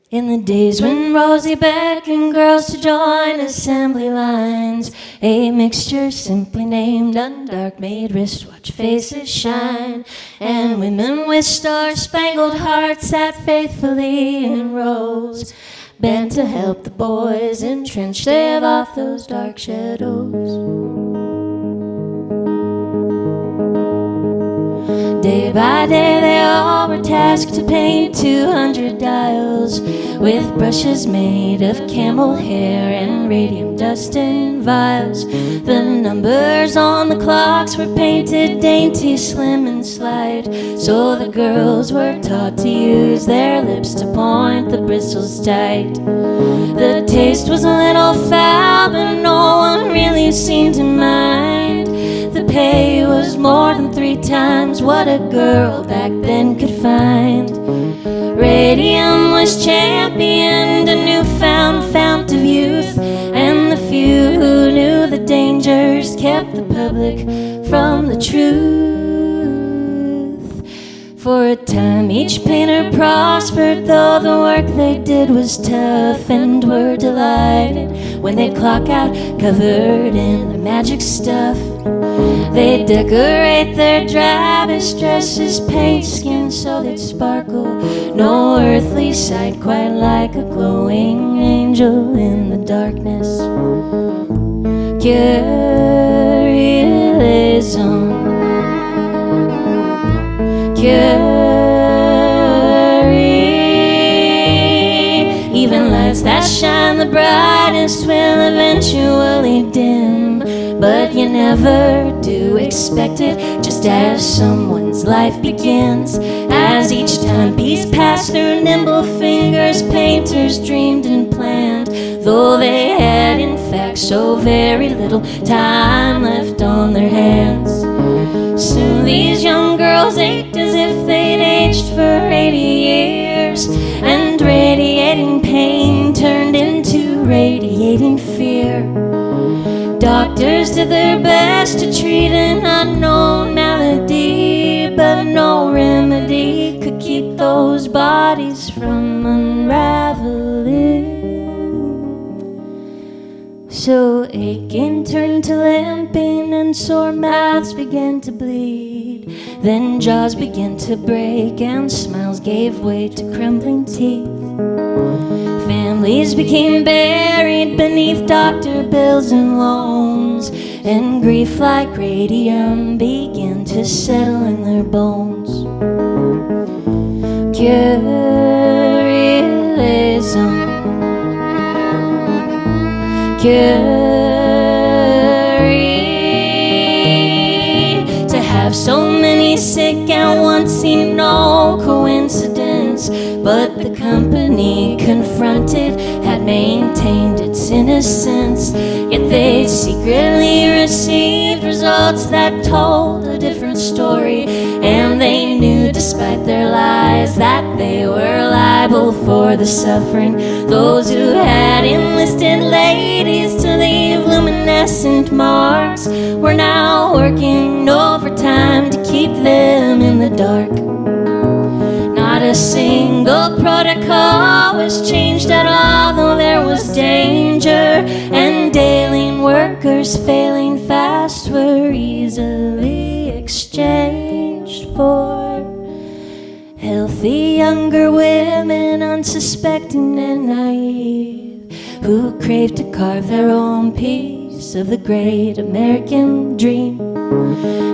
In the days when Rosie beckoned girls to join assembly lines, a mixture simply named undark made wristwatch faces shine, and women with star-spangled hearts sat faithfully in rows, bent to help the boys entrenched stave off those dark shadows. Day by day they all were tasked to paint 200 dials with brushes made of camel hair and radium dust in vials. The numbers on the clocks were painted dainty, slim and slight, so the girls were taught to use their lips to point the bristles tight. The taste was a little foul, but no one really seemed to mind. The pay was more than 3 times what a girl back then could find. Radium was championed, a newfound fount of youth, and the few who knew the dangers kept the public from the truth. For a time each painter prospered, though the work they did was tough, and were delighted when they'd clock out covered in the magic stuff. They decorate their drabest dresses, paint skin so they'd sparkle. No earthly sight quite like a glowing angel in the darkness. Curie Eleison, Curie. Even lights that shine the brightest will eventually dim, but you never do expect it, just as someone's life begins. As each timepiece passed through nimble fingers, painters dreamed and planned, though they had in fact so very little time left on their hands. Soon these young girls ached as if they'd aged for 80 years, and radiating pain turned into radiating fear. Doctors did their best to treat an unknown malady, but no remedy could keep those bodies from unraveling. So aching turned to limping, and sore mouths began to bleed. Then jaws began to break, and smiles gave way to crumbling teeth. Families became buried beneath doctor bills and loans, and grief like radium began to settle in their bones. Curie Eleison, Curie. To have so many sick at once seemed no coincidence, but the company confronted had maintained its innocence. Yet they secretly received results that told a different story, and they knew despite their lies that they were liable for the suffering. Those who had enlisted ladies to leave luminescent marks were now working overtime to keep them in the dark. Not a single protocol was changed at all, though there was danger, and alien workers failing fast were easily exchanged for healthy younger women, unsuspecting and naive, who craved to carve their own piece of the great American dream.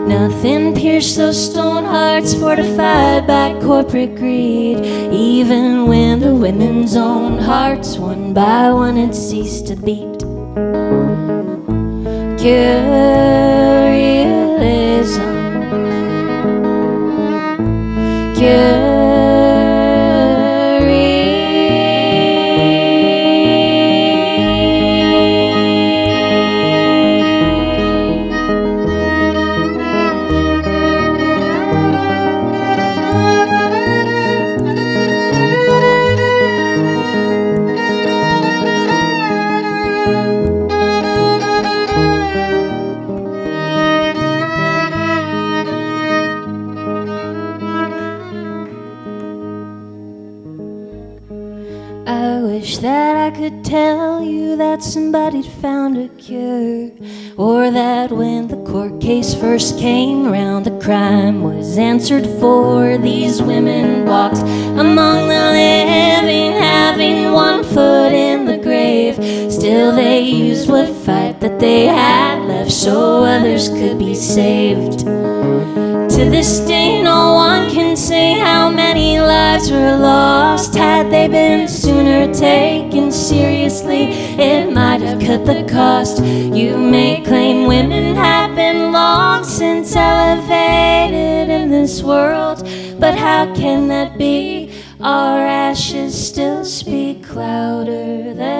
Nothing pierced those stone hearts fortified by corporate greed, even when the women's own hearts one by one had ceased to beat. Curie Eleison, Curie. I wish that I could tell you that somebody'd found a cure, or that when the court case first came round, the crime was answered for. These women walked among the living, having one foot in the grave. Still they used what fight that they had left so others could be saved. To this day no one can say how many lives were lost. Had they been sooner taken seriously, it might have cut the cost. You may claim women have been long since elevated in this world, but how can that be? Our ashes still speak louder than